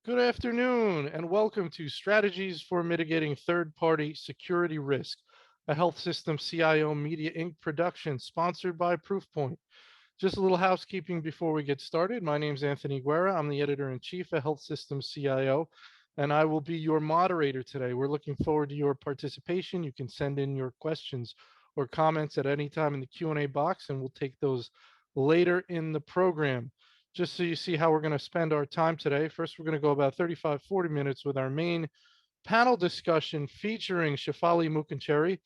Good afternoon and welcome to Strategies for Mitigating Third-Party Security Risk, a Health System CIO Media Inc. production sponsored by Proofpoint. Just a little housekeeping before we get started. My name is Anthony Guerra. I'm the editor-in-chief at Health System CIO, and I will be your moderator today. We're looking forward to your participation. You can send in your questions or comments at any time in the Q&A box, and we'll take those later in the program. Just so you see how we're going to spend our time today. First, we're going to go about 35-40 minutes with our main panel discussion featuring Shefali Mookencherry,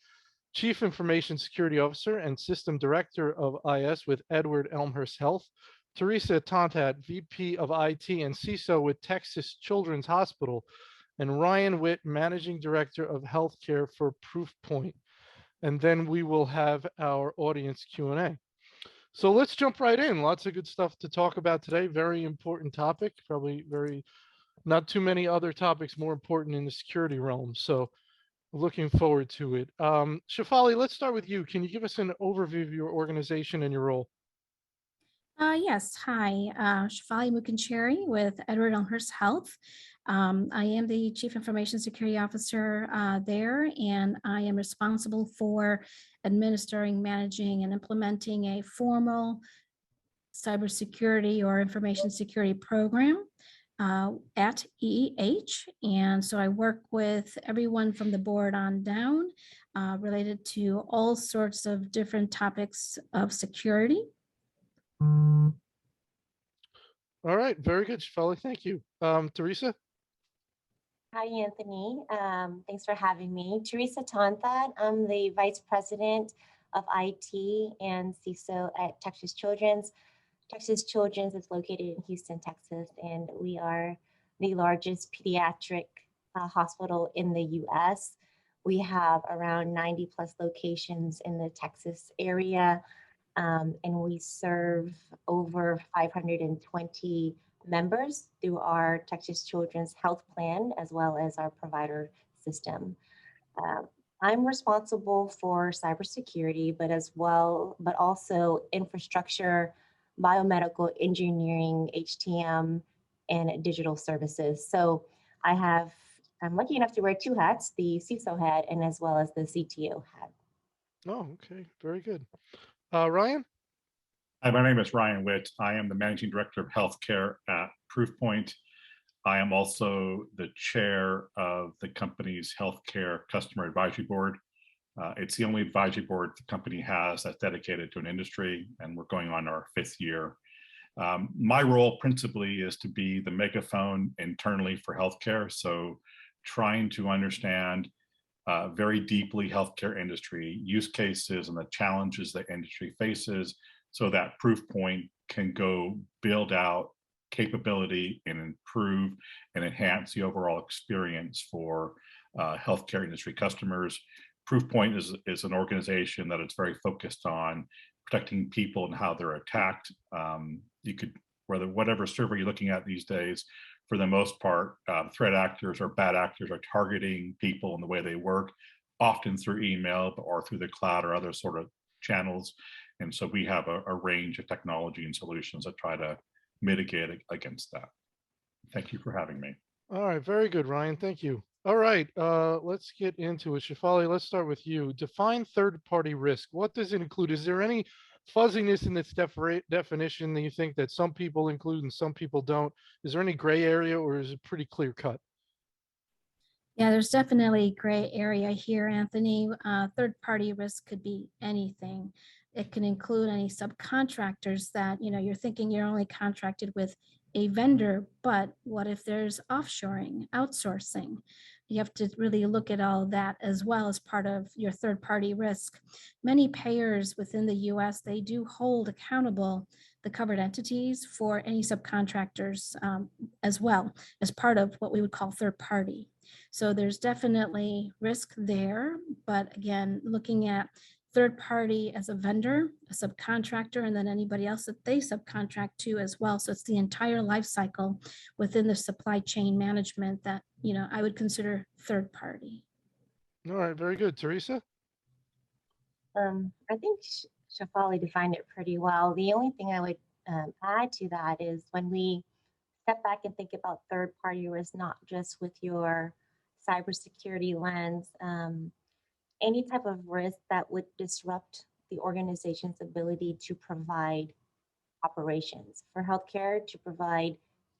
Chief Information Security Officer and System Director of IS with Edward-Elmhurst Health, Teresa Tonthat, VP of IT and CISO with Texas Children's Hospital, and Ryan Witt, Managing Director of Healthcare for Proofpoint. And then we will have our audience Q&A. So let's jump right in. Lots of good stuff to talk about today. Very important topic, probably not too many other topics more important in the security realm. So looking forward to it. Shefali, let's start with you. Can you give us an overview of your organization and your role? Yes, hi, Shefali Mookencherry with Edward-Elmhurst Health. I am the Chief Information Security Officer there, and I am responsible for administering, managing, and implementing a formal cybersecurity or information security program at EEH. And so I work with everyone from the board on down related to all sorts of different topics of security. All right, very good, Shefali. Thank you. Teresa? Hi, Anthony. Thanks for having me. Teresa Tonthat. I'm the Vice President of IT and CISO at Texas Children's. Texas Children's is located in Houston, Texas, and we are the largest pediatric hospital in the U.S. We have around 90 plus locations in the Texas area, and we serve over 520 members through our Texas Children's Health Plan, as well as our provider system. I'm responsible for cybersecurity, but also infrastructure, biomedical engineering, HTM, and digital services. So I'm lucky enough to wear two hats, the CISO hat and as well as the CTO hat. Oh, okay, very good. Ryan? Hi, my name is Ryan Witt. I am the Managing Director of Healthcare at Proofpoint. I am also the chair of the company's Healthcare Customer Advisory Board. It's the only advisory board the company has that's dedicated to an industry, and we're going on our 5th year. My role principally is to be the megaphone internally for healthcare, so trying to understand very deeply healthcare industry use cases and the challenges the industry faces, so that Proofpoint can go build out capability and improve and enhance the overall experience for healthcare industry customers. Proofpoint is an organization that is very focused on protecting people and how they're attacked. You could, whatever server you're looking at these days, for the most part, threat actors or bad actors are targeting people in the way they work, often through email or through the cloud or other sort of channels. And so we have a range of technology and solutions that try to mitigate against that. Thank you for having me. All right, very good, Ryan. Thank you. All right, let's get into it. Shefali, let's start with you. Define third-party risk. What does it include? Is there any fuzziness in its definition that you think that some people include and some people don't? Is there any gray area, or is it pretty clear cut? Yeah, there's definitely gray area here, Anthony. Third-party risk could be anything. It can include any subcontractors that, you're thinking you're only contracted with a vendor, but what if there's offshoring, outsourcing? You have to really look at all that as well as part of your third-party risk. Many payers within the US, they do hold accountable the covered entities for any subcontractors as well as part of what we would call third party. So there's definitely risk there, but again, looking at third party as a vendor, a subcontractor, and then anybody else that they subcontract to as well. So it's the entire life cycle within the supply chain management that, I would consider third party. All right, very good. Teresa? I think Shefali defined it pretty well. The only thing I would add to that is when we step back and think about third-party risk, not just with your cybersecurity lens, any type of risk that would disrupt the organization's ability to provide operations for healthcare, to provide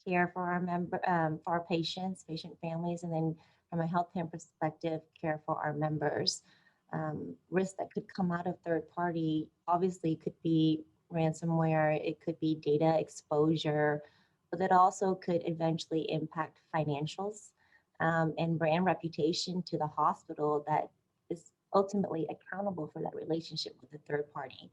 care for for our patients, patient families, and then from a health plan perspective, care for our members. Risks that could come out of third party obviously could be ransomware, it could be data exposure, but it also could eventually impact financials and brand reputation to the hospital that is ultimately accountable for that relationship with the third party.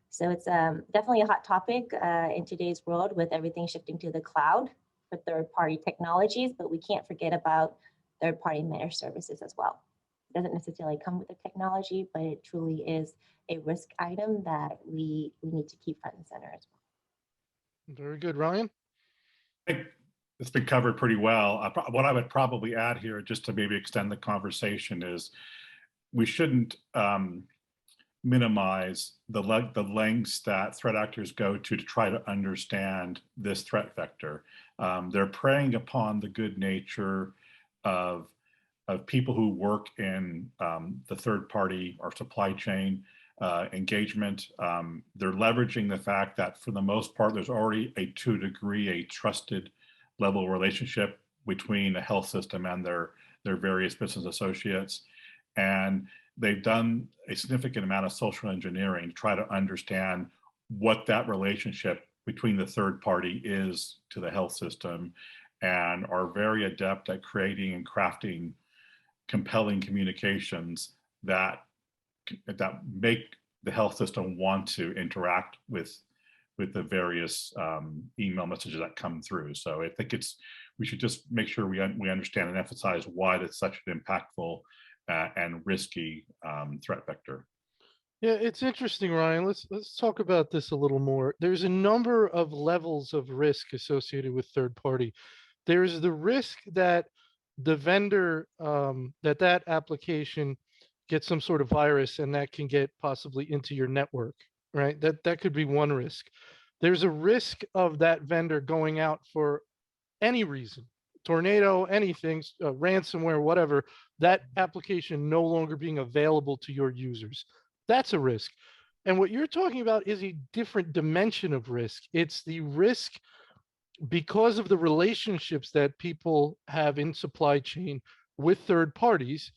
So it's definitely a hot topic in today's world with everything shifting to the cloud for third-party technologies, but we can't forget about third-party managed services as well. It doesn't necessarily come with the technology, but it truly is a risk item that we need to keep front and center as well. Very good, Ryan. I think it's been covered pretty well. What I would probably add here, just to maybe extend the conversation, is we shouldn't minimize the lengths that threat actors go to try to understand this threat vector. They're preying upon the good nature of people who work in the third party or supply chain engagement. They're leveraging the fact that for the most part, there's already to a degree a trusted level relationship between a health system and their various business associates. And they've done a significant amount of social engineering to try to understand what that relationship between the third party is to the health system, and are very adept at creating and crafting compelling communications that make the health system want to interact with the various email messages that come through. So I think we should just make sure we understand and emphasize why that's such an impactful and risky threat vector. Yeah, it's interesting, Ryan. Let's talk about this a little more. There's a number of levels of risk associated with third party. There's the risk that the vendor, that application gets some sort of virus and that can get possibly into your network, right? That could be one risk. There's a risk of that vendor going out for any reason, tornado, anything, ransomware, whatever, that application no longer being available to your users. That's a risk. And what you're talking about is a different dimension of risk. It's the risk because of the relationships that people have in supply chain with third parties,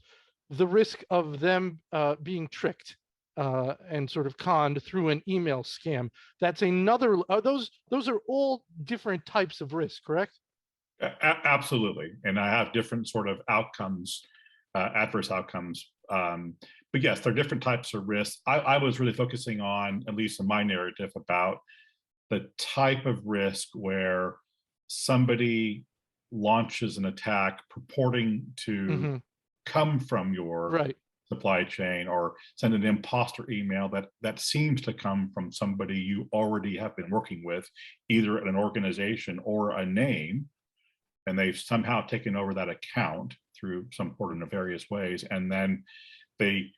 the risk of them being tricked and sort of conned through an email scam. That's another, those are all different types of risk, correct? Absolutely. And I have different sort of outcomes, adverse outcomes. But yes, there are different types of risks. I was really focusing on, at least in my narrative, about the type of risk where somebody launches an attack purporting to come from your supply chain, or send an imposter email that seems to come from somebody you already have been working with, either at an organization or a name, and they've somehow taken over that account through some sort of nefarious ways, and then they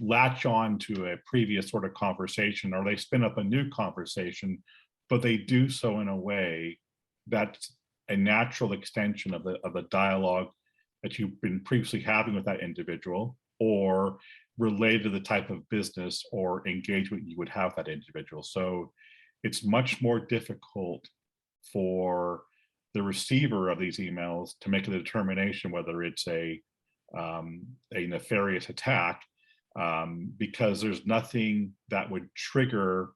latch on to a previous sort of conversation, or they spin up a new conversation, but they do so in a way that's a natural extension of the dialogue that you've been previously having with that individual, or related to the type of business or engagement you would have with that individual. So it's much more difficult for the receiver of these emails to make a determination whether it's a nefarious attack, because there's nothing that would trigger.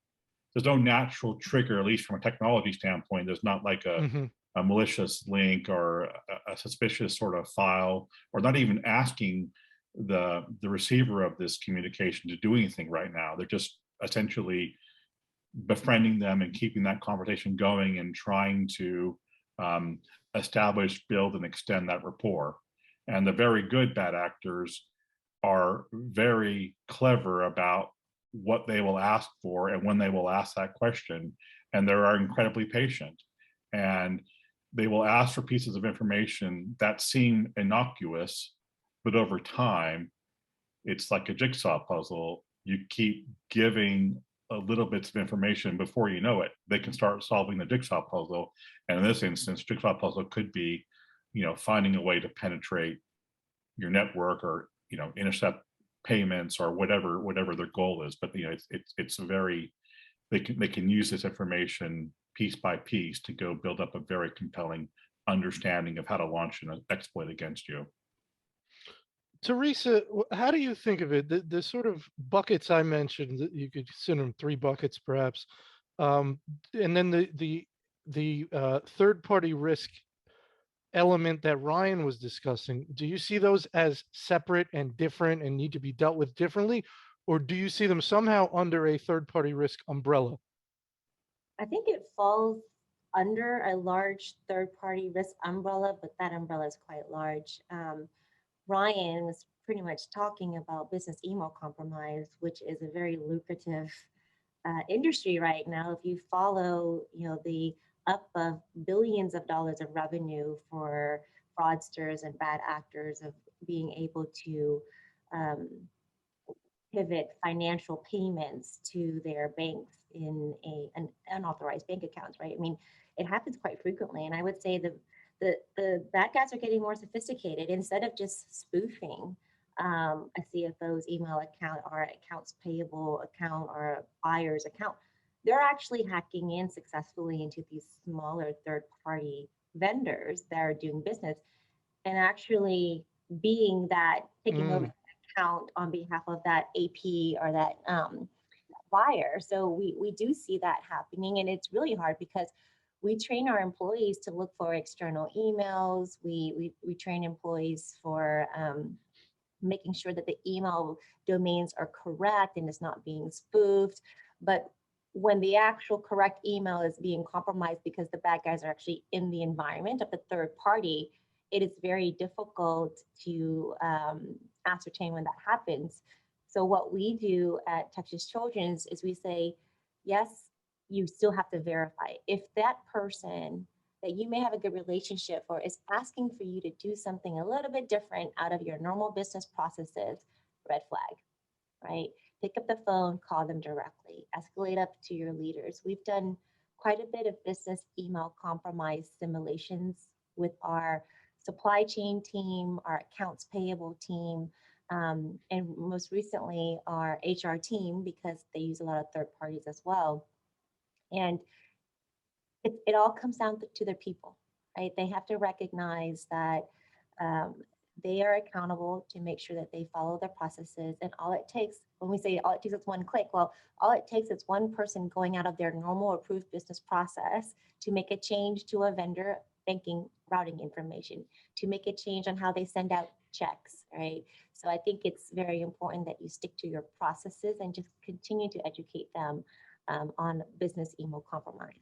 There's no natural trigger, at least from a technology standpoint. There's not like a malicious link or a suspicious sort of file, or not even asking the receiver of this communication to do anything right now. They're just essentially befriending them and keeping that conversation going and trying to establish, build, and extend that rapport. And the very good bad actors are very clever about what they will ask for and when they will ask that question, and they are incredibly patient, and they will ask for pieces of information that seem innocuous, but over time it's like a jigsaw puzzle. You keep giving little bits of information. Before you know it, they can start solving the jigsaw puzzle. And in this instance, jigsaw puzzle could be, finding a way to penetrate your network, or intercept payments, or whatever their goal is. But it's very, they can use this information piece by piece to go build up a very compelling understanding of how to launch an exploit against you. Teresa, how do you think of it? The sort of buckets I mentioned, that you could consider them 3 buckets perhaps, and then the third-party risk element that Ryan was discussing. Do you see those as separate and different and need to be dealt with differently, or do you see them somehow under a third-party risk umbrella? I think it falls under a large third-party risk umbrella, but that umbrella is quite large. Ryan was pretty much talking about business email compromise, which is a very lucrative industry right now. If you follow, the up of billions of dollars of revenue for fraudsters and bad actors of being able to pivot financial payments to their banks in an unauthorized bank accounts, right? I mean, it happens quite frequently. And I would say the bad guys are getting more sophisticated. Instead of just spoofing a CFO's email account or accounts payable account or a buyer's account, they're actually hacking in successfully into these smaller third-party vendors that are doing business, and actually being that, taking over the account on behalf of that AP or that buyer. So we do see that happening, and it's really hard because we train our employees to look for external emails. We train employees for making sure that the email domains are correct and it's not being spoofed. But when the actual correct email is being compromised because the bad guys are actually in the environment of the third party, it is very difficult to ascertain when that happens. So what we do at Texas Children's is we say, yes, you still have to verify. If that person that you may have a good relationship for is asking for you to do something a little bit different out of your normal business processes, red flag, right? Pick up the phone, call them directly, escalate up to your leaders. We've done quite a bit of business email compromise simulations with our supply chain team, our accounts payable team, and most recently our HR team, because they use a lot of third parties as well. And it all comes down to their people, right? They have to recognize that they are accountable to make sure that they follow their processes. And all it takes, when we say all it takes is one click, well, all it takes is one person going out of their normal approved business process to make a change to a vendor banking routing information, to make a change on how they send out checks, right? So I think it's very important that you stick to your processes and just continue to educate them on business email compromise.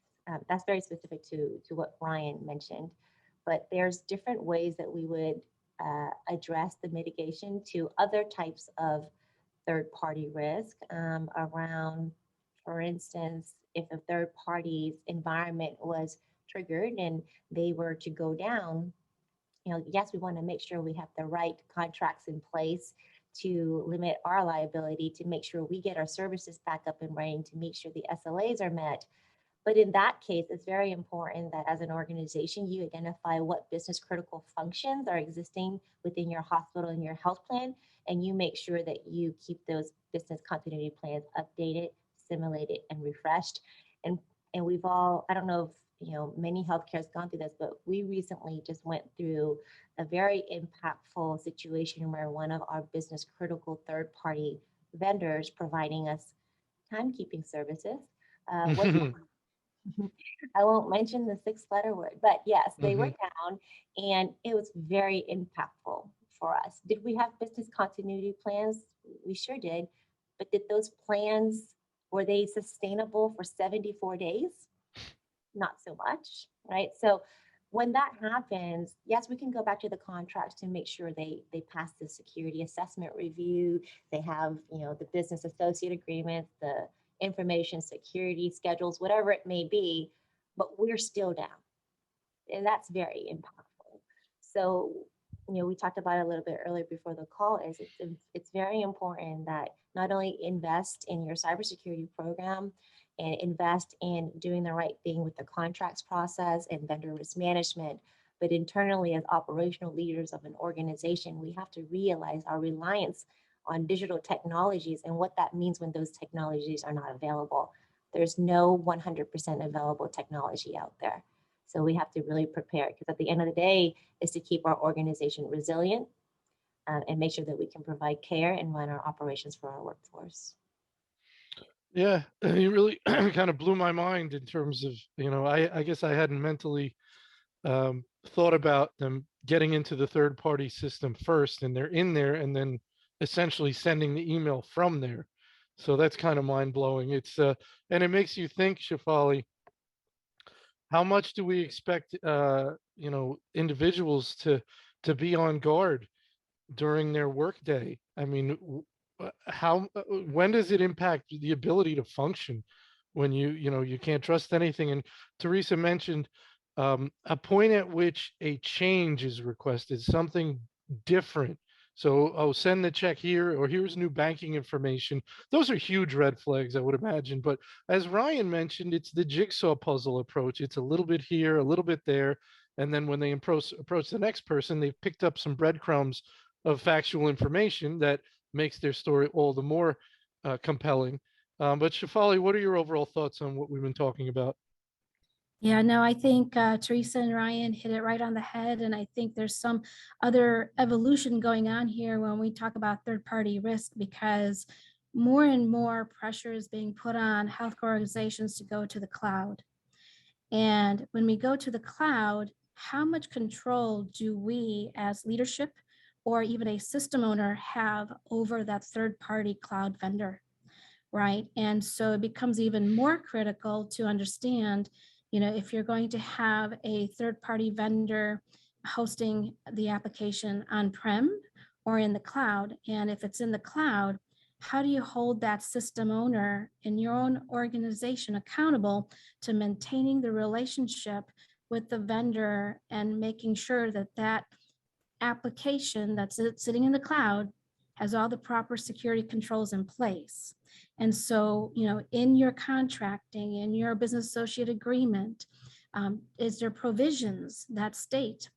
That's very specific to what Ryan mentioned, but there's different ways that we would address the mitigation to other types of third-party risk around, for instance, if a third party's environment was triggered and they were to go down, yes, we want to make sure we have the right contracts in place to limit our liability, to make sure we get our services back up and running, to make sure the SLAs are met. But in that case, it's very important that as an organization, you identify what business critical functions are existing within your hospital and your health plan, and you make sure that you keep those business continuity plans updated, simulated, and refreshed. And we've all, I don't know if many healthcare has gone through this, but we recently just went through a very impactful situation where one of our business critical third party vendors providing us timekeeping services was I won't mention the 6-letter word, but yes, they were down, and it was very impactful for us. Did we have business continuity plans? We sure did. But did those plans, were they sustainable for 74 days? Not so much, right? So when that happens, yes, we can go back to the contracts to make sure they pass the security assessment review. They have, the business associate agreements, the information security schedules, whatever it may be, but we're still down. And that's very impactful. So, we talked about it a little bit earlier before the call, is it's very important that not only invest in your cybersecurity program and invest in doing the right thing with the contracts process and vendor risk management, but internally as operational leaders of an organization, we have to realize our reliance on digital technologies and what that means when those technologies are not available. There's no 100% available technology out there. So we have to really prepare, because at the end of the day is to keep our organization resilient and make sure that we can provide care and run our operations for our workforce. Yeah, you really kind of blew my mind in terms of, I guess I hadn't mentally thought about them getting into the third party system first, and they're in there and then essentially sending the email from there. So that's kind of mind blowing. It's and it makes you think, Shefali, how much do we expect individuals to be on guard during their workday? I mean, when does it impact the ability to function when you can't trust anything? And Teresa mentioned a point at which a change is requested, something different. So, oh, send the check here, or here's new banking information. Those are huge red flags, I would imagine. But as Ryan mentioned, it's the jigsaw puzzle approach. It's a little bit here, a little bit there. And then when they approach the next person, they've picked up some breadcrumbs of factual information that makes their story all the more compelling. But Shefali, what are your overall thoughts on what we've been talking about? Yeah, no, I think Teresa and Ryan hit it right on the head. And I think there's some other evolution going on here when we talk about third-party risk, because more and more pressure is being put on healthcare organizations to go to the cloud. And when we go to the cloud, how much control do we as leadership or even a system owner have over that third-party cloud vendor, right? And so it becomes even more critical to understand, if you're going to have a third-party vendor hosting the application on-prem or in the cloud, and if it's in the cloud, how do you hold that system owner in your own organization accountable to maintaining the relationship with the vendor and making sure that that application that's sitting in the cloud has all the proper security controls in place? And so, in your contracting, in your business associate agreement, is there provisions that state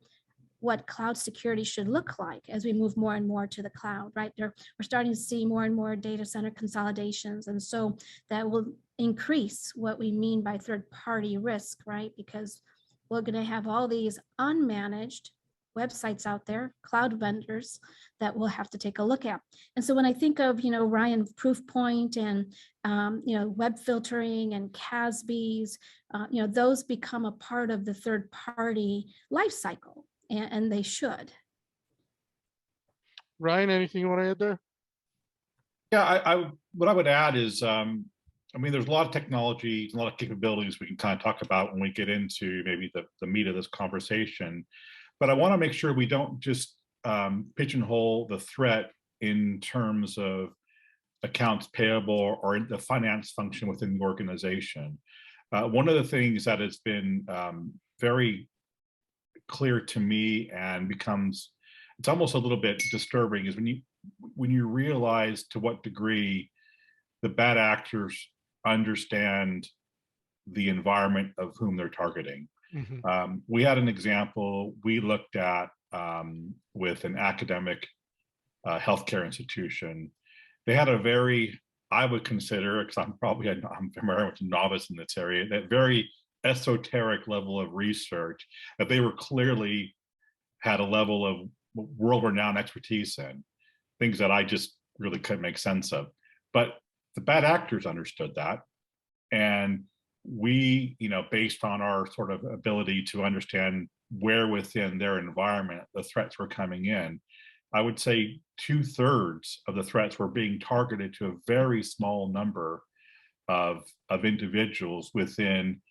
what cloud security should look like as we move more and more to the cloud, right? We're starting to see more and more data center consolidations. And so that will increase what we mean by third-party risk, right? Because we're going to have all these unmanaged websites out there, cloud vendors, that we'll have to take a look at. And so when I think of, Ryan, Proofpoint and, web filtering and CASBs, those become a part of the third-party life cycle, and they should. Ryan, anything you want to add there? Yeah, what I would add is, there's a lot of technology, a lot of capabilities we can kind of talk about when we get into maybe the meat of this conversation. But I want to make sure we don't just pigeonhole the threat in terms of accounts payable or the finance function within the organization. One of the things that has been very clear to me and it's almost a little bit disturbing is when you realize to what degree the bad actors understand the environment of whom they're targeting. Mm-hmm. We had an example we looked at with an academic healthcare institution. They had a very, I would consider, because I'm very much a novice in this area, that very esoteric level of research that they were clearly had a level of world-renowned expertise in, things that I just really couldn't make sense of. But the bad actors understood that. And we, based on our sort of ability to understand where within their environment the threats were coming in, I would say 2/3 of the threats were being targeted to a very small number of individuals within.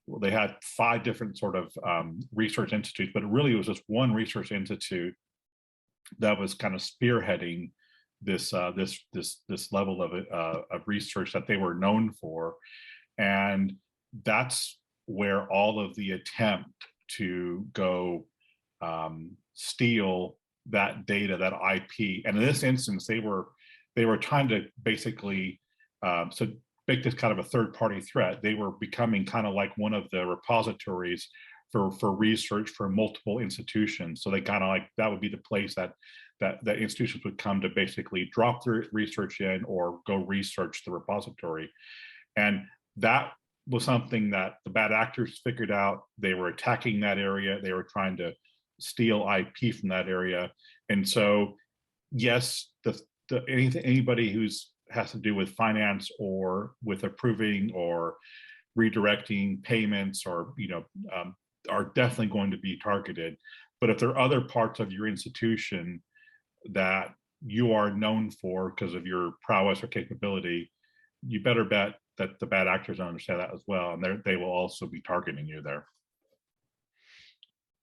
Well, they had 5 different sort of research institutes, but it really was just one research institute that was kind of spearheading this level of research that they were known for. And that's where all of the attempt to go steal that data, that IP. And in this instance, they were trying to basically so make this kind of a third-party threat. They were becoming kind of like one of the repositories for research for multiple institutions. So they kind of like, that would be the place that institutions would come to basically drop their research in or go research the repository. And that was something that the bad actors figured out. They were attacking that area. They were trying to steal IP from that area. And so, yes, anybody who's has to do with finance or with approving or redirecting payments or are definitely going to be targeted. But if there are other parts of your institution that you are known for because of your prowess or capability, you better bet that the bad actors understand that as well, and they will also be targeting you there.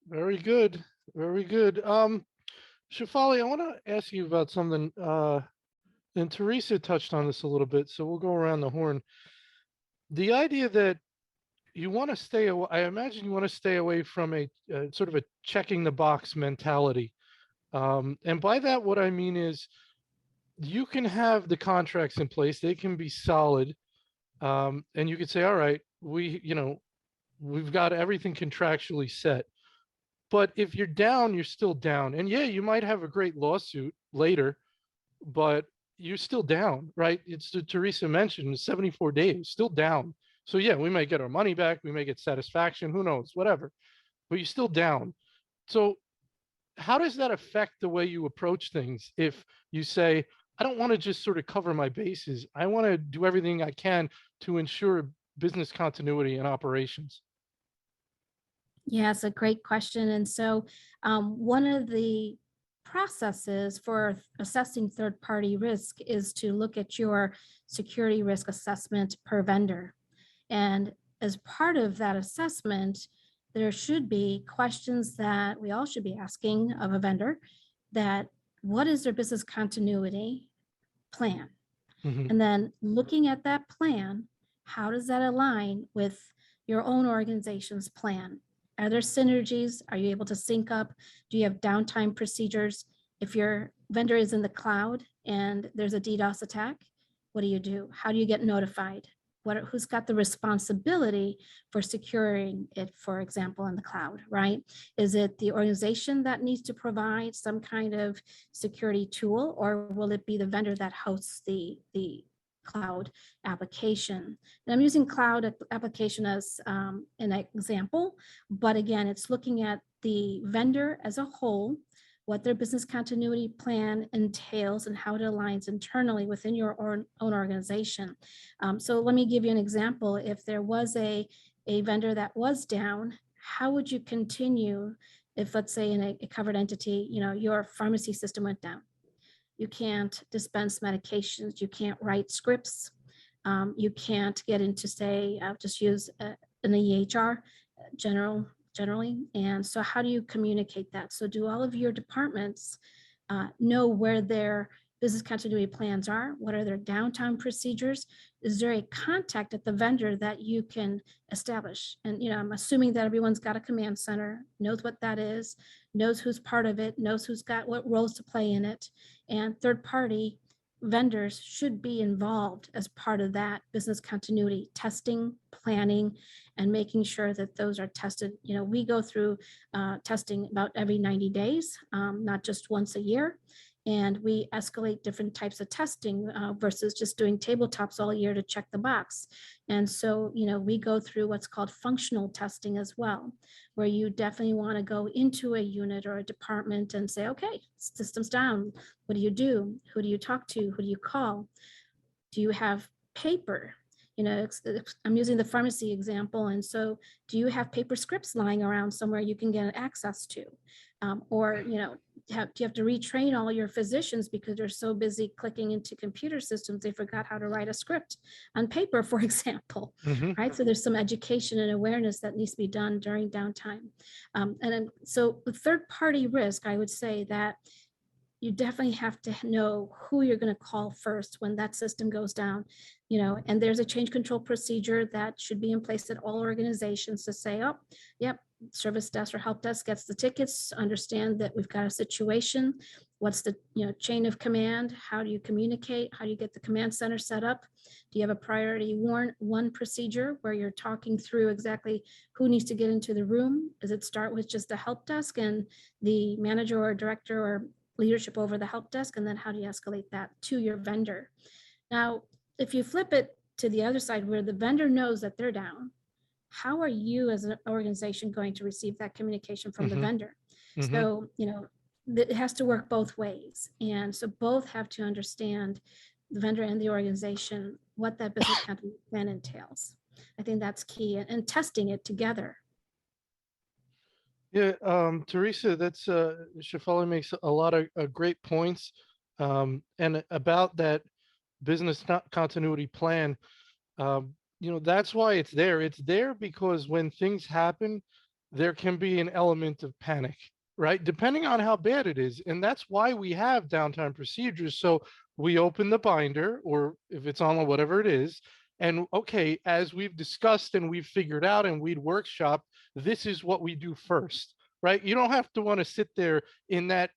Very good. Very good. Shefali, I want to ask you about something, and Teresa touched on this a little bit, so we'll go around the horn. The idea that you want to stay away, I imagine you want to stay away from a sort of a checking the box mentality. And by that, what I mean is you can have the contracts in place, they can be solid. And you could say, all right, we've got everything contractually set. But if you're down, you're still down. And yeah, you might have a great lawsuit later, but you're still down, right? It's Teresa mentioned 74 days, still down. So yeah, we may get our money back, we may get satisfaction, who knows, whatever, but you're still down. So how does that affect the way you approach things? If you say, I don't want to just sort of cover my bases, I want to do everything I can to ensure business continuity and operations. Yeah, it's a great question. And so one of the processes for assessing third-party risk is to look at your security risk assessment per vendor. And as part of that assessment, there should be questions that we all should be asking of a vendor, that what is their business continuity plan? Mhm. And then looking at that plan, how does that align with your own organization's plan? Are there synergies? Are you able to sync up? Do you have downtime procedures? If your vendor is in the cloud and there's a DDoS attack, what do? How do you get notified? Who's got the responsibility for securing it, for example, in the cloud, right? Is it the organization that needs to provide some kind of security tool, or will it be the vendor that hosts the cloud application? And I'm using cloud application as an example, but again, it's looking at the vendor as a whole, what their business continuity plan entails and how it aligns internally within your own organization. So let me give you an example. If there was a vendor that was down, how would you continue if, let's say, in a covered entity, your pharmacy system went down? You can't dispense medications, you can't write scripts, you can't get into, say, just use an EHR, generally. And so how do you communicate that? So do all of your departments know where their business continuity plans are? What are their downtime procedures? Is there a contact at the vendor that you can establish? And I'm assuming that everyone's got a command center, knows what that is, knows who's part of it, knows who's got what roles to play in it. And third-party vendors should be involved as part of that business continuity testing, planning, and making sure that those are tested. We go through testing about every 90 days, not just once a year. And we escalate different types of testing versus just doing tabletops all year to check the box. And so, we go through what's called functional testing as well, where you definitely want to go into a unit or a department and say, okay, system's down. What do you do? Who do you talk to? Who do you call? Do you have paper? I'm using the pharmacy example. And so do you have paper scripts lying around somewhere you can get access to? Or, do you have to retrain all your physicians because they're so busy clicking into computer systems, they forgot how to write a script on paper, for example, right? So there's some education and awareness that needs to be done during downtime. So the third-party risk, I would say that you definitely have to know who you're going to call first when that system goes down, and there's a change control procedure that should be in place at all organizations to say, oh, yep, service desk or help desk gets the tickets, understand that we've got a situation. What's the chain of command? How do you communicate? How do you get the command center set up? Do you have a priority one procedure where you're talking through exactly who needs to get into the room? Does it start with just the help desk and the manager or director or leadership over the help desk? And then how do you escalate that to your vendor? Now, if you flip it to the other side where the vendor knows that they're down, how are you as an organization going to receive that communication from the vendor? So, it has to work both ways. And so both have to understand, the vendor and the organization, what that business continuity plan entails. I think that's key, and testing it together. Yeah, Teresa, that's Shefali makes a lot of great points. And about that business continuity plan, that's why it's there. It's there because when things happen, there can be an element of panic, right? Depending on how bad it is. And that's why we have downtime procedures. So we open the binder, or if it's on whatever it is, and okay, as we've discussed and we've figured out and we'd workshop, this is what we do first, right? You don't have to want to sit there in that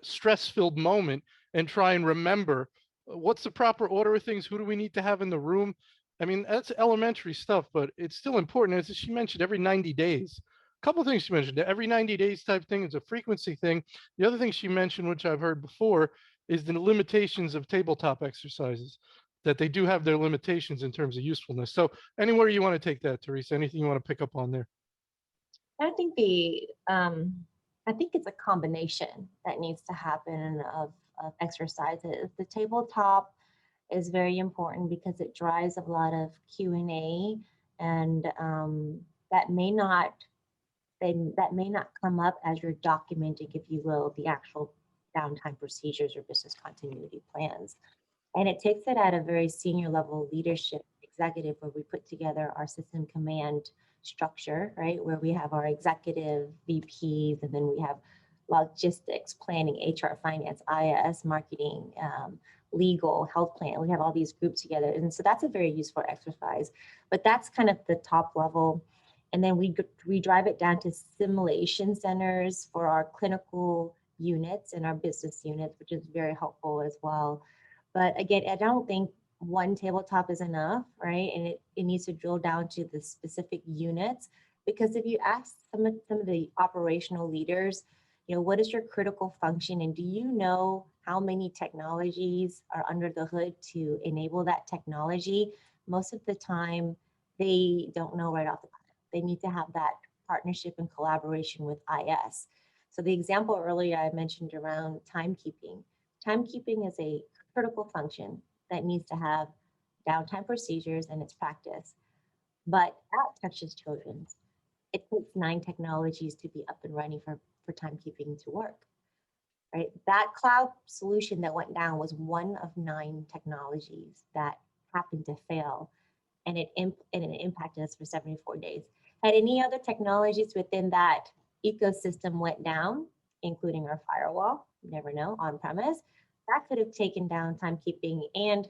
stress-filled moment and try and remember what's the proper order of things, who do we need to have in the room. I mean, that's elementary stuff, but it's still important. As she mentioned, every 90 days. A couple of things she mentioned, every 90 days type thing is a frequency thing. The other thing she mentioned, which I've heard before, is the limitations of tabletop exercises, that they do have their limitations in terms of usefulness. So anywhere you want to take that, Teresa, anything you want to pick up on there? I think I think it's a combination that needs to happen of exercises. The tabletop is very important because it drives a lot of Q&A, and that may not come up as you're documenting, if you will, the actual downtime procedures or business continuity plans. And it takes it at a very senior level leadership executive, where we put together our system command structure, right? Where we have our executive VPs, and then we have logistics, planning, HR, finance, IS, marketing, legal, health plan. We have all these groups together. And so that's a very useful exercise, but that's kind of the top level. And then we drive it down to simulation centers for our clinical units and our business units, which is very helpful as well. But again, I don't think one tabletop is enough, right? And it needs to drill down to the specific units, because if you ask some of the operational leaders, what is your critical function, and do you know how many technologies are under the hood to enable that technology? Most of the time, they don't know right off the bat. They need to have that partnership and collaboration with IS. So the example earlier I mentioned around timekeeping. Timekeeping is a critical function that needs to have downtime procedures and its practice. But at Texas Children's, it takes 9 technologies to be up and running for timekeeping to work, right? That cloud solution that went down was one of 9 technologies that happened to fail, and it impacted us for 74 days. Had any other technologies within that ecosystem went down, including our firewall, you never know, on premise, that could have taken down timekeeping and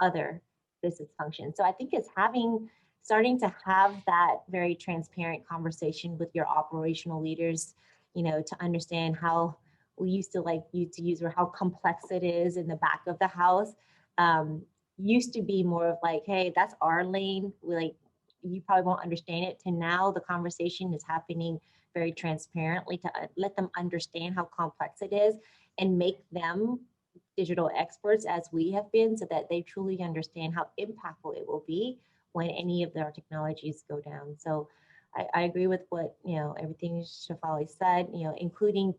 other business functions. So I think it's starting to have that very transparent conversation with your operational leaders, to understand how we used to use, or how complex it is in the back of the house. Used to be more of like, hey, that's our lane. You probably won't understand it, to now the conversation is happening very transparently to let them understand how complex it is and make them digital experts as we have been, so that they truly understand how impactful it will be when any of their technologies go down. So I agree with what, everything Shefali said, including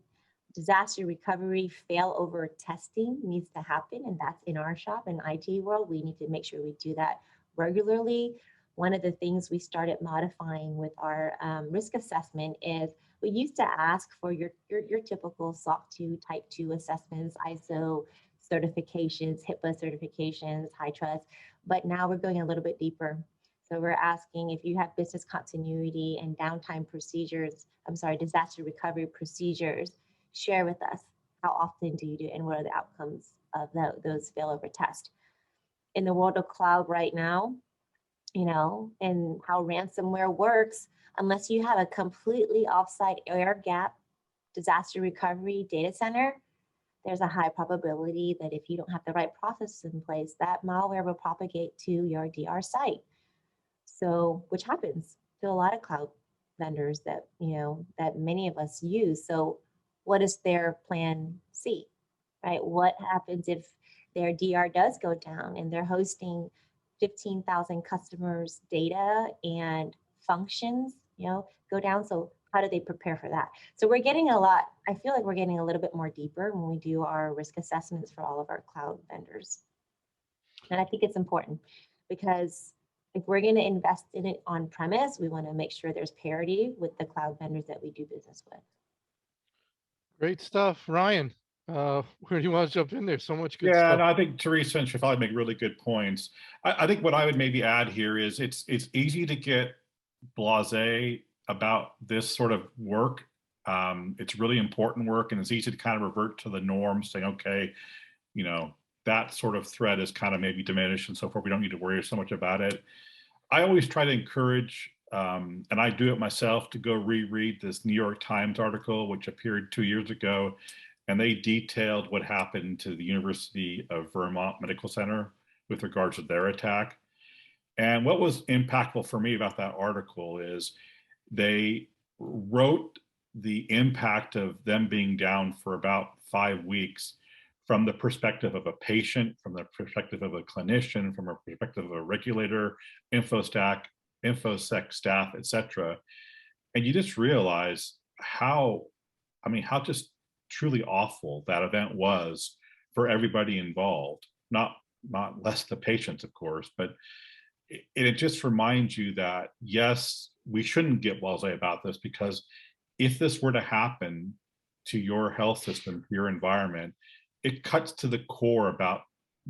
disaster recovery, failover testing needs to happen. And that's in our shop in IT world. We need to make sure we do that regularly. One of the things we started modifying with our risk assessment is we used to ask for your typical SOC 2 type 2 assessments, ISO certifications, HIPAA certifications, high trust, but now we're going a little bit deeper. So we're asking if you have business continuity and downtime procedures, disaster recovery procedures, share with us how often do you do and what are the outcomes of those failover tests. In the world of cloud right now, and how ransomware works, unless you have a completely offsite air-gapped disaster recovery data center, there's a high probability that if you don't have the right processes in place, that malware will propagate to your DR site. So, which happens to a lot of cloud vendors that, that many of us use. So what is their plan C, right? What happens if their DR does go down and they're hosting 15,000 customers' data and functions, go down? So how do they prepare for that? So we're getting I feel like we're getting a little bit more deeper when we do our risk assessments for all of our cloud vendors. And I think it's important because if we're going to invest in it on premise, we want to make sure there's parity with the cloud vendors that we do business with. Great stuff. Ryan, where do you want to jump in there? So much good Yeah, stuff. and I think Teresa and Shefali make really good points. I think what I would maybe add here is it's easy to get blasé about this sort of work. It's really important work, and it's easy to kind of revert to the norm, saying, okay, that sort of threat is kind of maybe diminished and so forth. We don't need to worry so much about it. I always try to encourage, and I do it myself, to go reread this New York Times article, which appeared 2 years ago, and they detailed what happened to the University of Vermont Medical Center with regards to their attack. And what was impactful for me about that article is they wrote the impact of them being down for about 5 weeks from the perspective of a patient, from the perspective of a clinician, from a perspective of a regulator, infosec staff, et cetera. And you just realize how just truly awful that event was for everybody involved. Not less the patients, of course, but it just reminds you that, yes, we shouldn't get blasé about this, because if this were to happen to your health system, to your environment, it cuts to the core about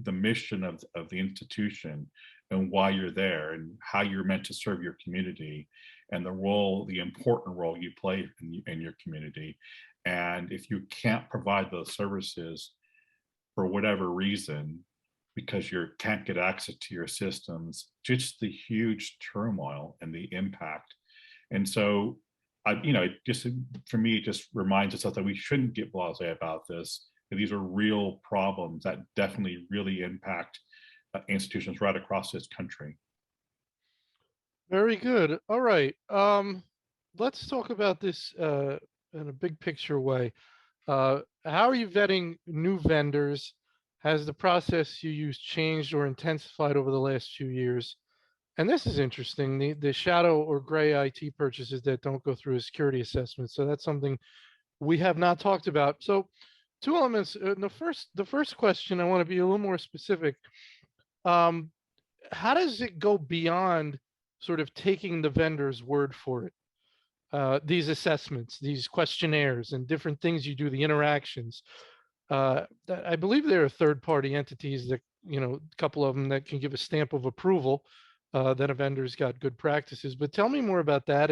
the mission of the institution and why you're there and how you're meant to serve your community and the important role you play in your community. And if you can't provide those services for whatever reason, because you can't get access to your systems, just the huge turmoil and the impact. And so, for me, it just reminds us that we shouldn't get blasé about this. These are real problems that definitely really impact institutions right across this country. Very good. All right. Let's talk about this in a big picture way. How are you vetting new vendors? Has the process you use changed or intensified over the last few years? And this is interesting, the shadow or gray IT purchases that don't go through a security assessment. So that's something we have not talked about. So two elements. The first question, I want to be a little more specific. How does it go beyond sort of taking the vendor's word for it? These assessments, these questionnaires, and different things you do, the interactions. I believe there are third-party entities that, a couple of them that can give a stamp of approval that a vendor's got good practices. But tell me more about that,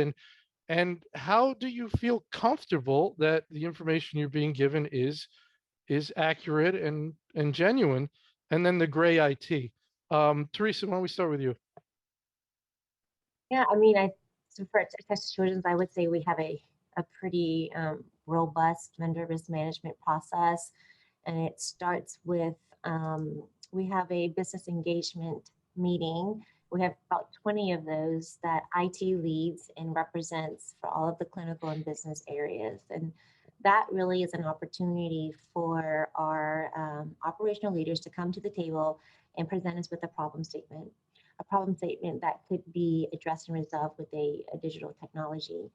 and how do you feel comfortable that the information you're being given is accurate and genuine? And then the gray IT. Teresa, why don't we start with you? Yeah, so for Texas Children's, I would say we have a pretty robust vendor risk management process. And it starts with, we have a business engagement meeting. We have about 20 of those that IT leads and represents for all of the clinical and business areas. And that really is an opportunity for our operational leaders to come to the table and present us with a problem statement that could be addressed and resolved with a digital technology.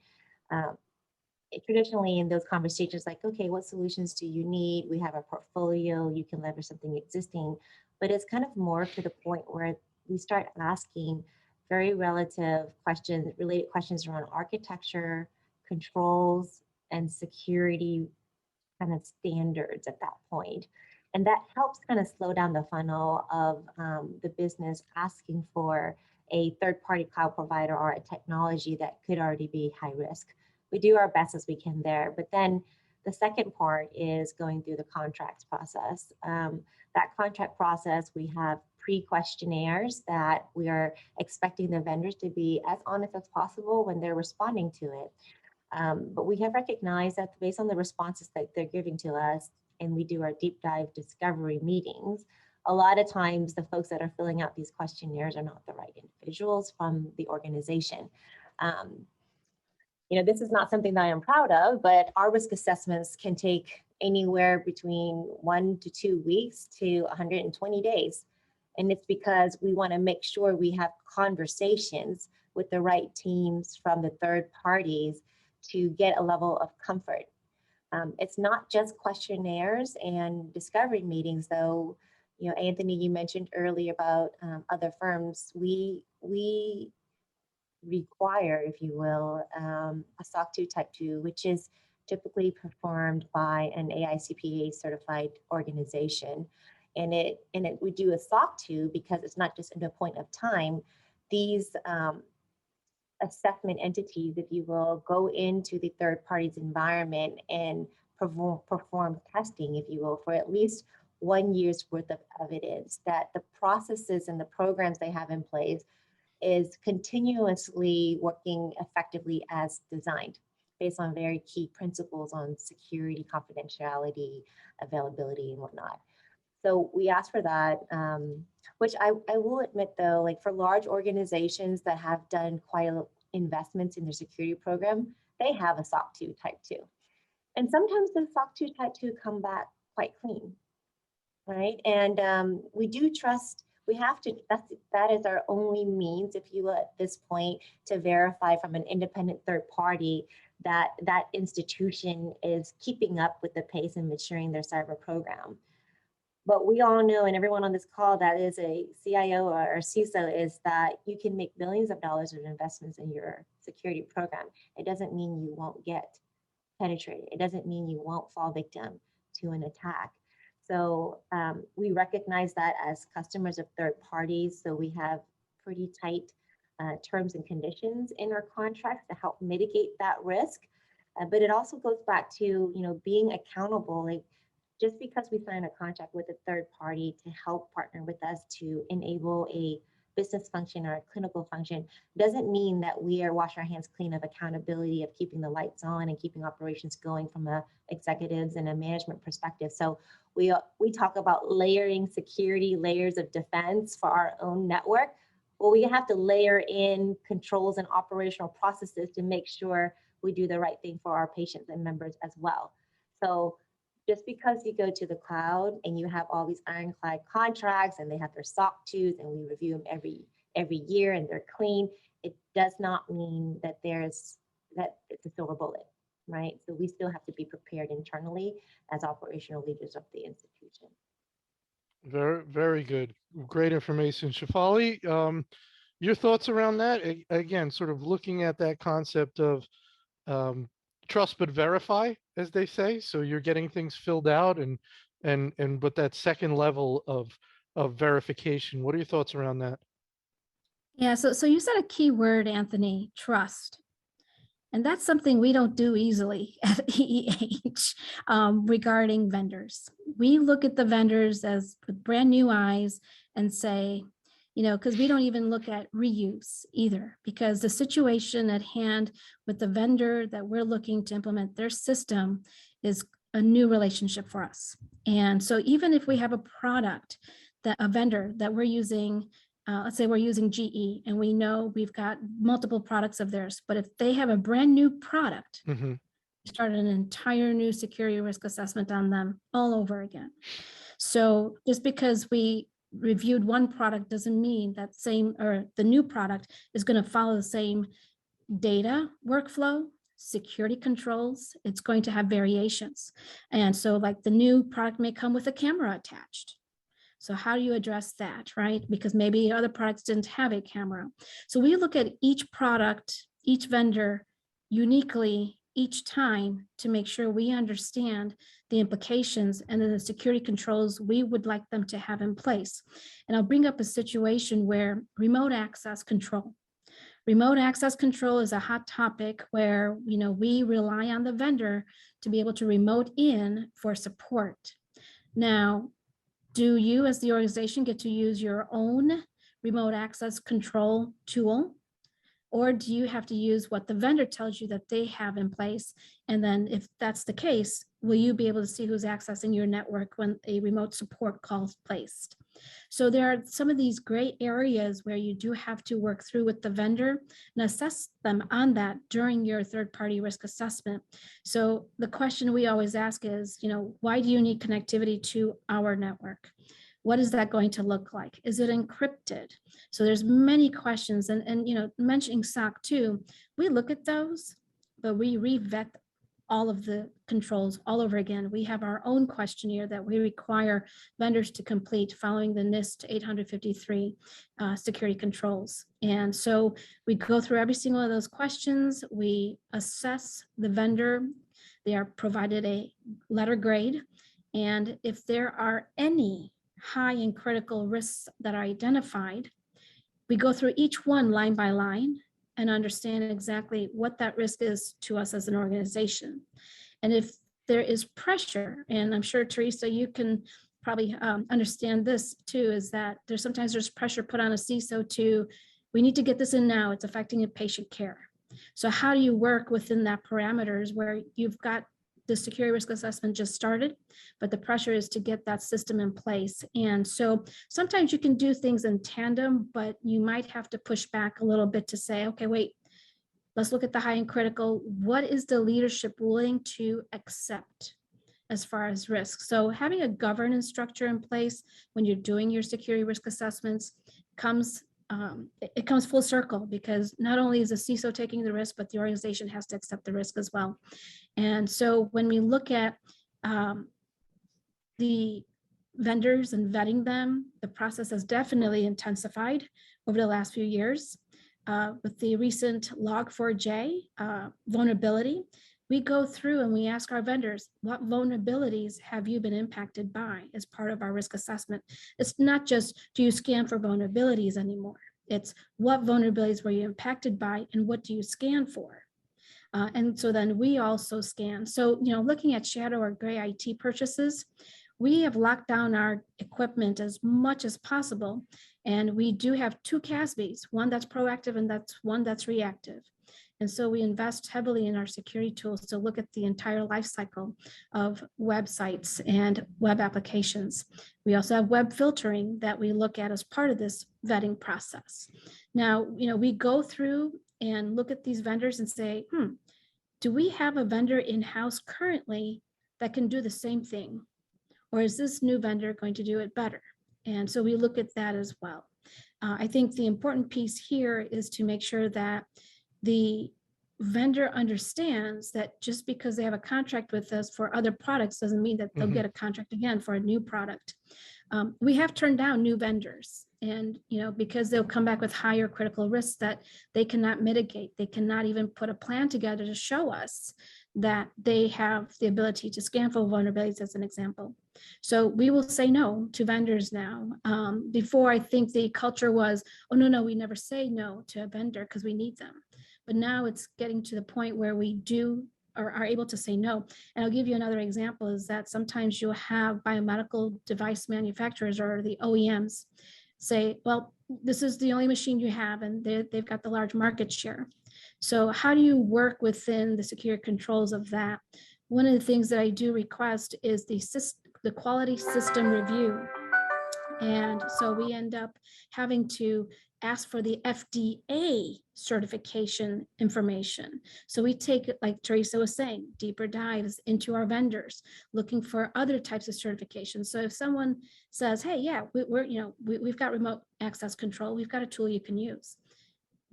Traditionally in those conversations, like, okay, what solutions do you need? We have a portfolio, you can leverage something existing, but it's kind of more to the point where we start asking very related questions around architecture, controls, and security kind of standards at that point. And that helps kind of slow down the funnel of the business asking for a third-party cloud provider or a technology that could already be high risk. We do our best as we can there, but then The second part is going through the contract process. That contract process, we have pre-questionnaires that we are expecting the vendors to be as honest as possible when they're responding to it. But we have recognized that based on the responses that they're giving to us, and we do our deep dive discovery meetings, a lot of times the folks that are filling out these questionnaires are not the right individuals from the organization. You know, this is not something that I am proud of, but our risk assessments can take anywhere between 1 to 2 weeks to 120 days. And it's because we want to make sure we have conversations with the right teams from the third parties to get a level of comfort. It's not just questionnaires and discovery meetings, though. You know, Anthony, you mentioned earlier about other firms. We require, if you will, a SOC 2 Type 2, which is typically performed by an AICPA certified organization. And we do a SOC 2 because it's not just at a point of time. These assessment entities, if you will, go into the third party's environment and perform testing, if you will, for at least 1 year's worth of evidence that the processes and the programs they have in place is continuously working effectively as designed, based on very key principles on security, confidentiality, availability, and whatnot. So we ask for that, which I will admit though, like for large organizations that have done quite investments in their security program, they have a SOC 2 Type 2. And sometimes the SOC 2 Type 2 come back quite clean, right? And we do trust, we have to, that is our only means, if you will, at this point, to verify from an independent third party that that institution is keeping up with the pace and maturing their cyber program. But we all know, and everyone on this call that is a CIO or CISO, is that you can make billions of dollars of investments in your security program. It doesn't mean you won't get penetrated. It doesn't mean you won't fall victim to an attack. So we recognize that as customers of third parties. So we have pretty tight terms and conditions in our contracts to help mitigate that risk. But it also goes back to, you know, being accountable. Like, just because we sign a contract with a third party to help partner with us to enable a business function or a clinical function doesn't mean that we are wash our hands clean of accountability of keeping the lights on and keeping operations going from a executives and a management perspective. So we talk about layering security, layers of defense for our own network. Well, we have to layer in controls and operational processes to make sure we do the right thing for our patients and members as well. So just because you go to the cloud and you have all these ironclad contracts and they have their SOC 2s and we review them every year and they're clean, it does not mean that it's a silver bullet, right? So we still have to be prepared internally as operational leaders of the institution. Very, very good. Great information. Shefali, your thoughts around that? Again, sort of looking at that concept of trust but verify, as they say. So you're getting things filled out and with that second level of verification. What are your thoughts around that? Yeah, so you said a key word, Anthony, trust. And that's something we don't do easily at EEH regarding vendors. We look at the vendors as with brand new eyes and say, you know, because we don't even look at reuse either, because the situation at hand with the vendor that we're looking to implement their system is a new relationship for us. And so even if we have a product, that a vendor that we're using, let's say we're using GE and we know we've got multiple products of theirs, but if they have a brand new product, we start an entire new security risk assessment on them all over again. So just because we reviewed one product doesn't mean that the new product is going to follow the same data workflow, security controls. It's going to have variations. And so like the new product may come with a camera attached. So how do you address that, right? Because maybe other products didn't have a camera. So we look at each product, each vendor uniquely each time to make sure we understand the implications and the security controls we would like them to have in place. And I'll bring up a situation where remote access control, Remote access control is a hot topic where, we rely on the vendor to be able to remote in for support. Now, do you as the organization get to use your own remote access control tool? Or do you have to use what the vendor tells you that they have in place? And then if that's the case, will you be able to see who's accessing your network when a remote support call is placed? So there are some of these gray areas where you do have to work through with the vendor and assess them on that during your third-party risk assessment. So the question we always ask is, why do you need connectivity to our network? What is that going to look like? Is it encrypted? So there's many questions, and mentioning SOC 2, we look at those, but we re-vet all of the controls all over again. We have our own questionnaire that we require vendors to complete following the NIST 853 security controls. And so we go through every single of those questions. We assess the vendor. They are provided a letter grade. And if there are any high and critical risks that are identified, we go through each one line by line and understand exactly what that risk is to us as an organization. And if there is pressure, and I'm sure, Teresa, you can probably understand this too, is that sometimes there's pressure put on a CISO to, we need to get this in now, it's affecting a patient care. So how do you work within that parameters where you've got the security risk assessment just started, but the pressure is to get that system in place. And so sometimes you can do things in tandem, but you might have to push back a little bit to say, okay, wait, let's look at the high and critical. What is the leadership willing to accept as far as risk? So having a governance structure in place when you're doing your security risk assessments comes full circle, because not only is the CISO taking the risk, but the organization has to accept the risk as well. And so when we look at the vendors and vetting them, the process has definitely intensified over the last few years. With the recent Log4j vulnerability, we go through and we ask our vendors, what vulnerabilities have you been impacted by as part of our risk assessment? It's not just, do you scan for vulnerabilities anymore? It's what vulnerabilities were you impacted by and what do you scan for? And so then we also scan. So, looking at shadow or gray IT purchases, we have locked down our equipment as much as possible. And we do have two CASBs, one that's proactive and that's one that's reactive. And so we invest heavily in our security tools to look at the entire life cycle of websites and web applications. We also have web filtering that we look at as part of this vetting process. Now, we go through and look at these vendors and say, do we have a vendor in-house currently that can do the same thing? Or is this new vendor going to do it better? And so we look at that as well. I think the important piece here is to make sure that the vendor understands that just because they have a contract with us for other products doesn't mean that they'll get a contract again for a new product. We have turned down new vendors, and because they'll come back with higher critical risks that they cannot mitigate. They cannot even put a plan together to show us that they have the ability to scan for vulnerabilities, as an example. So we will say no to vendors now. Before, I think the culture was, oh, no, we never say no to a vendor because we need them. But now it's getting to the point where we do or are able to say no. And I'll give you another example, is that sometimes you'll have biomedical device manufacturers or the OEMs say, well, this is the only machine you have, and they've got the large market share. So how do you work within the secure controls of that? One of the things that I do request is the quality system review. And so we end up having to ask for the FDA certification information. So we take, like Teresa was saying, deeper dives into our vendors, looking for other types of certifications. So if someone says, hey, yeah, we've got remote access control, we've got a tool you can use,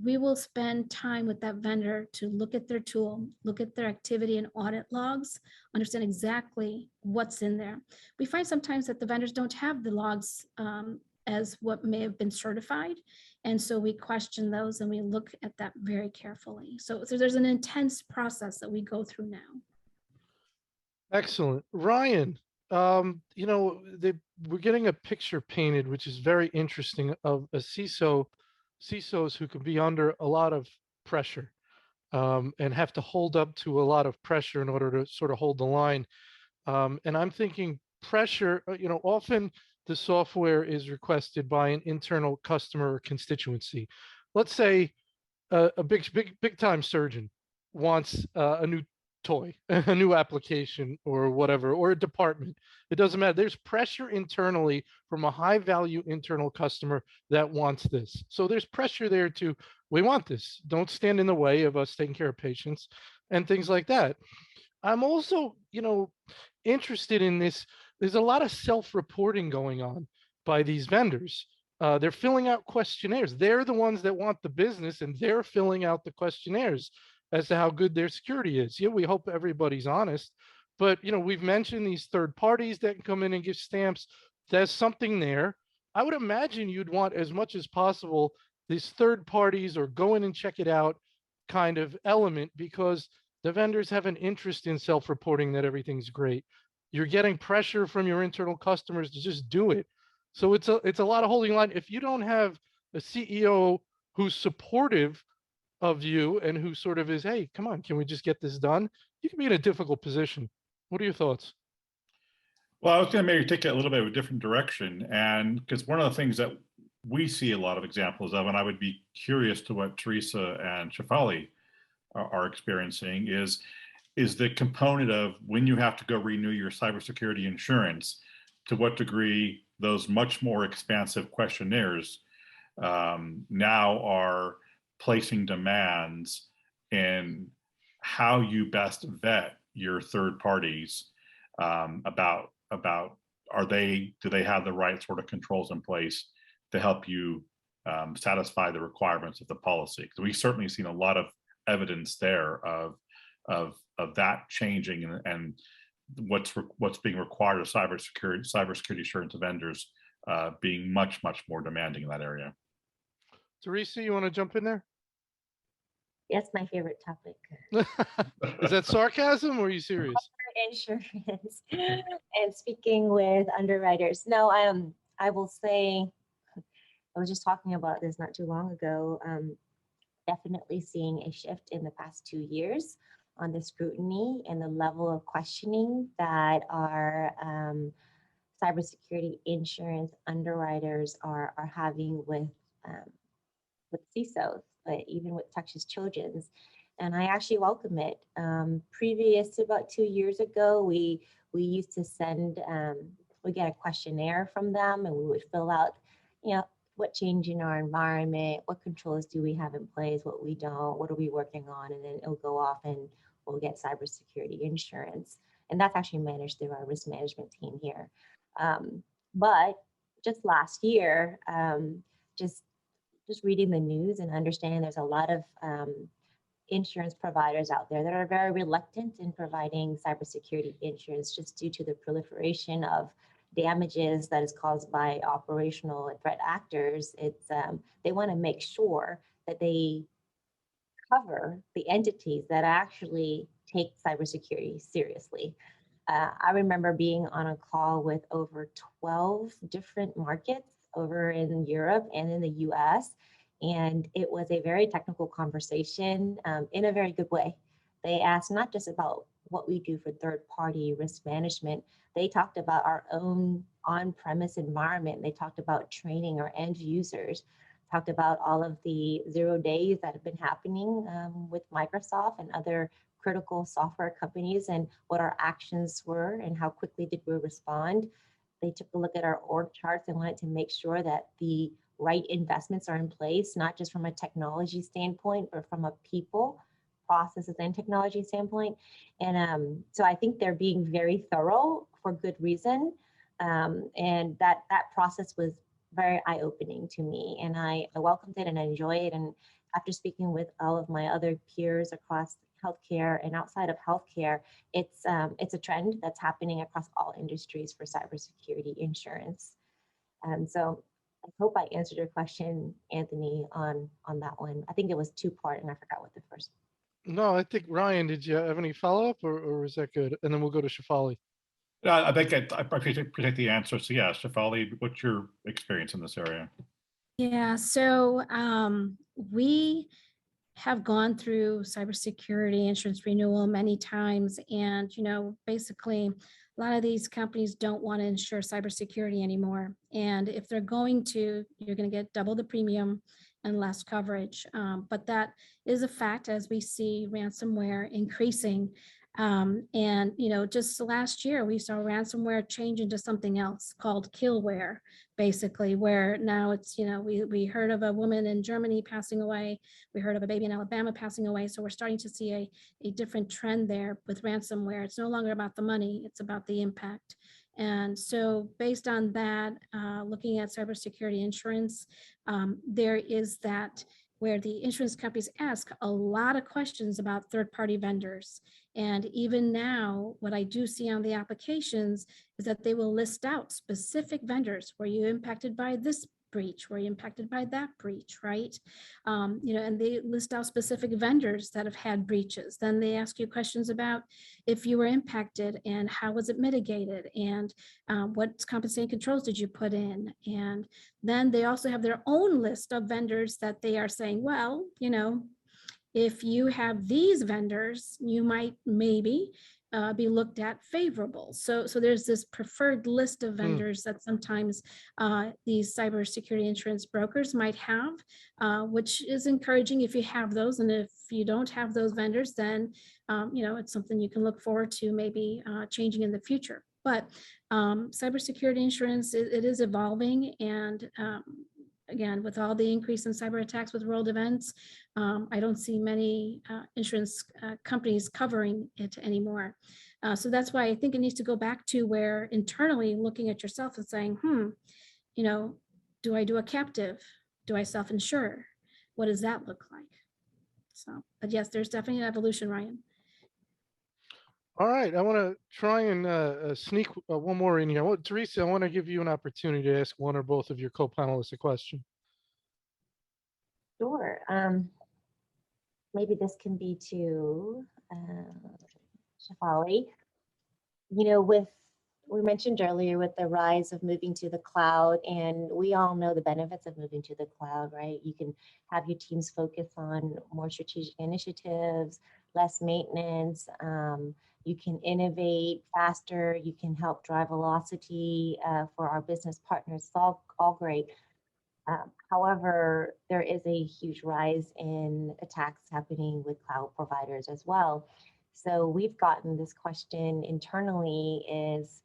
we will spend time with that vendor to look at their tool, look at their activity and audit logs, understand exactly what's in there. We find sometimes that the vendors don't have the logs as what may have been certified. And so we question those and we look at that very carefully. So there's an intense process that we go through now. Excellent. Ryan, we're getting a picture painted, which is very interesting, of a CISO CISOs who can be under a lot of pressure and have to hold up to a lot of pressure in order to sort of hold the line. And I'm thinking pressure, often the software is requested by an internal customer or constituency. Let's say a big time surgeon wants a new toy, a new application or whatever, or a department. It doesn't matter. There's pressure internally from a high value internal customer that wants this. So there's pressure there to, we want this. Don't stand in the way of us taking care of patients and things like that. I'm also, interested in this. There's a lot of self-reporting going on by these vendors. They're filling out questionnaires. They're the ones that want the business, and they're filling out the questionnaires as to how good their security is. Yeah, we hope everybody's honest, but we've mentioned these third parties that can come in and give stamps. There's something there. I would imagine you'd want as much as possible these third parties or go in and check it out kind of element, because the vendors have an interest in self-reporting that everything's great. You're getting pressure from your internal customers to just do it. So it's a lot of holding line. If you don't have a CEO who's supportive of you and who sort of is, hey, come on, can we just get this done? You can be in a difficult position. What are your thoughts? Well, I was going to maybe take it a little bit of a different direction, and because one of the things that we see a lot of examples of, and I would be curious to what Teresa and Shefali are experiencing, is the component of when you have to go renew your cybersecurity insurance, to what degree those much more expansive questionnaires now are placing demands in how you best vet your third parties about do they have the right sort of controls in place to help you satisfy the requirements of the policy. Because we've certainly seen a lot of evidence there of that changing, and what's being required of cybersecurity insurance vendors being much more demanding in that area. Teresa, you want to jump in there? That's my favorite topic. Is that sarcasm or are you serious? Insurance and speaking with underwriters. No, I will say, I was just talking about this not too long ago. Definitely seeing a shift in the past 2 years on the scrutiny and the level of questioning that our cybersecurity insurance underwriters are having with CISOs, even with Texas Children's. And I actually welcome it. Previous to about 2 years ago, we used to send, we get a questionnaire from them, and we would fill out, what change in our environment, what controls do we have in place, what we don't, what are we working on, and then it'll go off and we'll get cybersecurity insurance. And that's actually managed through our risk management team here. But just last year, just reading the news and understanding there's a lot of insurance providers out there that are very reluctant in providing cybersecurity insurance just due to the proliferation of damages that is caused by operational threat actors. It's they want to make sure that they cover the entities that actually take cybersecurity seriously. I remember being on a call with over 12 different markets over in Europe and in the US, and it was a very technical conversation in a very good way. They asked not just about what we do for third-party risk management. They talked about our own on-premise environment. They talked about training our end users, talked about all of the 0 days that have been happening with Microsoft and other critical software companies, and what our actions were and how quickly did we respond. They took a look at our org charts and wanted to make sure that the right investments are in place, not just from a technology standpoint, but from a people, processes, and technology standpoint. And so I think they're being very thorough for good reason. And that process was very eye-opening to me, and I welcomed it and I enjoy it. And after speaking with all of my other peers across healthcare and outside of healthcare, it's a trend that's happening across all industries for cybersecurity insurance. And so I hope I answered your question, Anthony, on that one. I think it was 2-part, and I forgot what the first. No, I think, Ryan, did you have any follow-up, or was that good? And then we'll go to Shefali. I think I appreciate the answer. So yeah, Shefali, what's your experience in this area? Yeah, so we have gone through cybersecurity insurance renewal many times. And, basically, a lot of these companies don't want to insure cybersecurity anymore. And if they're going to, you're going to get double the premium and less coverage. But that is a fact as we see ransomware increasing. And, just last year, we saw ransomware change into something else called killware, basically, where now it's, we heard of a woman in Germany passing away. We heard of a baby in Alabama passing away. So we're starting to see a different trend there with ransomware. It's no longer about the money, it's about the impact. And so based on that, looking at cybersecurity insurance, there is that where the insurance companies ask a lot of questions about third-party vendors. And even now, what I do see on the applications is that they will list out specific vendors. Were you impacted by this breach? Were you impacted by that breach, right? And they list out specific vendors that have had breaches. Then they ask you questions about if you were impacted and how was it mitigated, and what compensating controls did you put in? And then they also have their own list of vendors that they are saying, well, if you have these vendors, you might maybe be looked at favorable. So there's this preferred list of vendors that sometimes these cybersecurity insurance brokers might have, which is encouraging if you have those. And if you don't have those vendors, then it's something you can look forward to maybe changing in the future. But cybersecurity insurance, it is evolving, and again, with all the increase in cyber attacks with world events, I don't see many insurance companies covering it anymore. So that's why I think it needs to go back to where internally looking at yourself and saying, do I do a captive? Do I self-insure? What does that look like? So, but yes, there's definitely an evolution, Ryan. All right, I want to try and sneak one more in here. Teresa, I want to give you an opportunity to ask one or both of your co-panelists a question. Sure. Maybe this can be to Shefali. We mentioned earlier with the rise of moving to the cloud, and we all know the benefits of moving to the cloud, right? You can have your teams focus on more strategic initiatives, less maintenance. You can innovate faster. You can help drive velocity for our business partners. It's all great. However, there is a huge rise in attacks happening with cloud providers as well. So we've gotten this question internally is,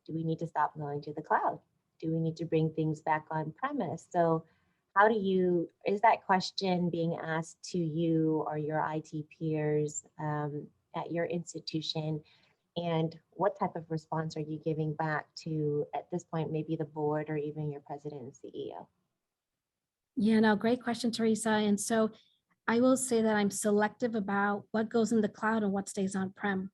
do we need to stop going to the cloud? Do we need to bring things back on premise? So is that question being asked to you or your IT peers at your institution? And what type of response are you giving back to, at this point, maybe the board or even your president and CEO? Yeah, no, great question, Teresa. And so I will say that I'm selective about what goes in the cloud and what stays on-prem.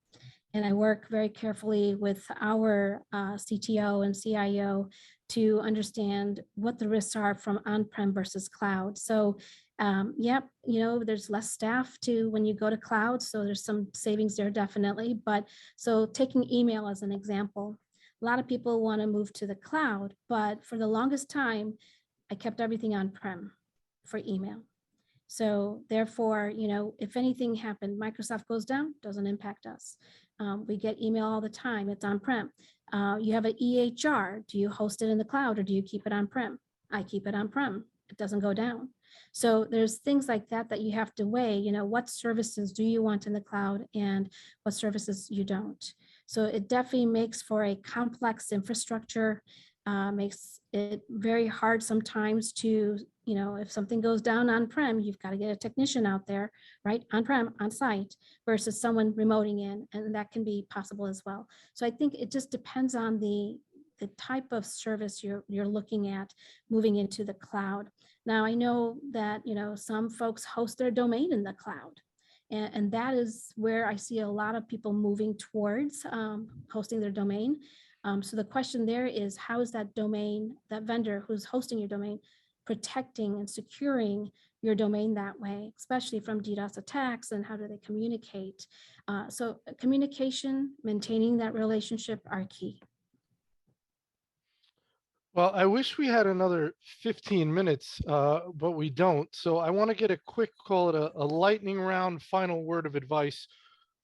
And I work very carefully with our CTO and CIO to understand what the risks are from on-prem versus cloud. So there's less staff when you go to cloud. So there's some savings there definitely. But so taking email as an example, a lot of people want to move to the cloud, but for the longest time, I kept everything on-prem for email. So therefore, if anything happened, Microsoft goes down, doesn't impact us. We get email all the time, it's on-prem. You have an EHR, do you host it in the cloud or do you keep it on-prem? I keep it on-prem, it doesn't go down. So there's things like that you have to weigh, what services do you want in the cloud and what services you don't. So it definitely makes for a complex infrastructure, makes it very hard sometimes to, if something goes down on-prem, you've got to get a technician out there, right? On-prem, on-site, versus someone remoting in, and that can be possible as well. So I think it just depends on the type of service you're looking at moving into the cloud. Now, I know that, some folks host their domain in the cloud. And that is where I see a lot of people moving towards hosting their domain. So the question there is, how is that domain, that vendor who's hosting your domain, protecting and securing your domain that way, especially from DDoS attacks, and how do they communicate? So communication, maintaining that relationship are key. Well, I wish we had another 15 minutes, but we don't. So I want to get a quick, call it a lightning round final word of advice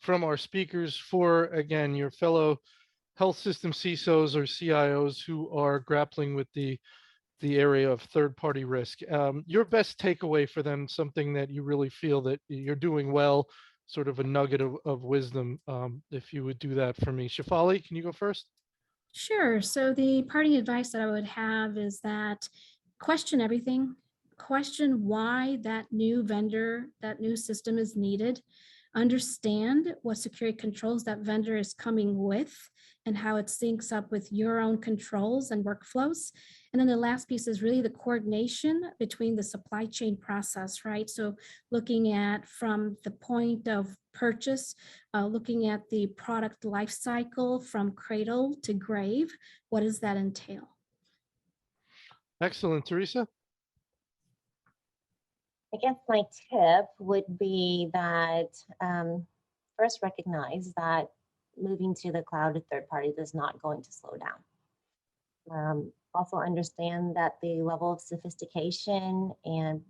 from our speakers for, again, your fellow health system CISOs or CIOs who are grappling with the area of third-party risk. Your best takeaway for them, something that you really feel that you're doing well, sort of a nugget of wisdom, if you would do that for me. Shefali, can you go first? Sure. So the parting advice that I would have is that question everything, question why that new vendor, that new system is needed, understand what security controls that vendor is coming with and how it syncs up with your own controls and workflows. And then the last piece is really the coordination between the supply chain process, right? So looking at from the point of purchase, looking at the product life cycle from cradle to grave, what does that entail? Excellent. Teresa? I guess my tip would be that first recognize that moving to the cloud to third parties is not going to slow down. Also understand that the level of sophistication and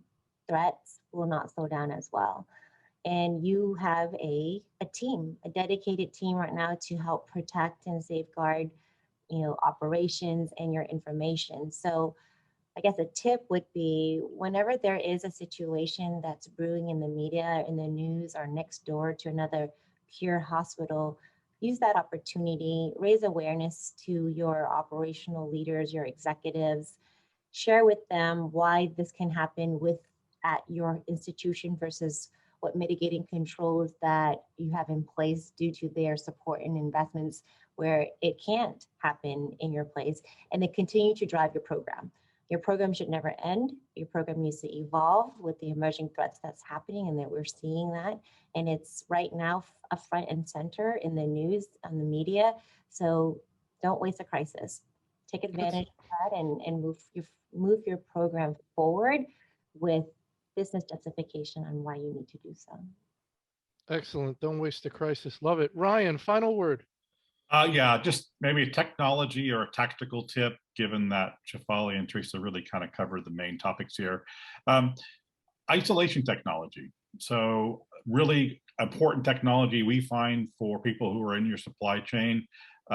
threats will not slow down as well. And you have a team, a dedicated team right now to help protect and safeguard, operations and your information. So I guess a tip would be whenever there is a situation that's brewing in the media, in the news, or next door to another pure hospital, use that opportunity, raise awareness to your operational leaders, your executives, share with them why this can happen at your institution versus what mitigating controls that you have in place due to their support and investments where it can't happen in your place, and then continue to drive your program. Your program should never end. Your program needs to evolve with the emerging threats that's happening, and that we're seeing that. And it's right now a front and center in the news, on the media. So don't waste a crisis. Take advantage of that and move your program forward with business justification on why you need to do so. Excellent. Don't waste a crisis. Love it. Ryan, final word. Yeah, just maybe a technology or a tactical tip, given that Shefali and Teresa really kind of covered the main topics here. Isolation technology. So really important technology we find for people who are in your supply chain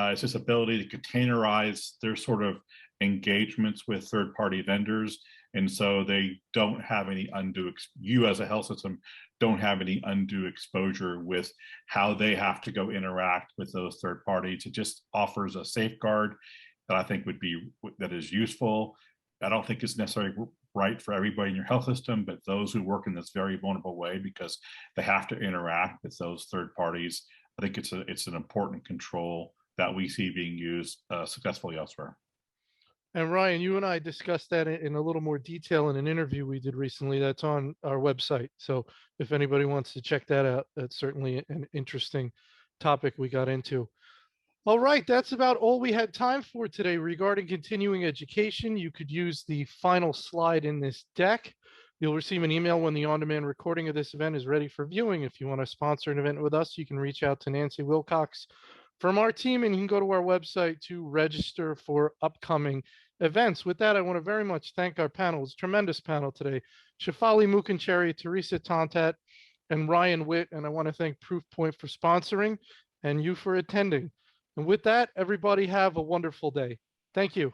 is this ability to containerize their sort of engagements with third-party vendors. And so they don't have any undue, you as a health system don't have any undue exposure with how they have to go interact with those third parties. It just offers a safeguard that I think that is useful. I don't think it's necessarily right for everybody in your health system, but those who work in this very vulnerable way because they have to interact with those third parties, I think it's an important control that we see being used successfully elsewhere. And Ryan, you and I discussed that in a little more detail in an interview we did recently that's on our website. So if anybody wants to check that out, that's certainly an interesting topic we got into. All right, that's about all we had time for today regarding continuing education. You could use the final slide in this deck. You'll receive an email when the on-demand recording of this event is ready for viewing. If you want to sponsor an event with us, you can reach out to Nancy Wilcox from our team, and you can go to our website to register for upcoming events. With that, I want to very much thank our panel. It's a tremendous panel today. Shefali Mookencherry, Teresa Tonthat, and Ryan Witt. And I want to thank Proofpoint for sponsoring and you for attending. And with that, everybody have a wonderful day. Thank you.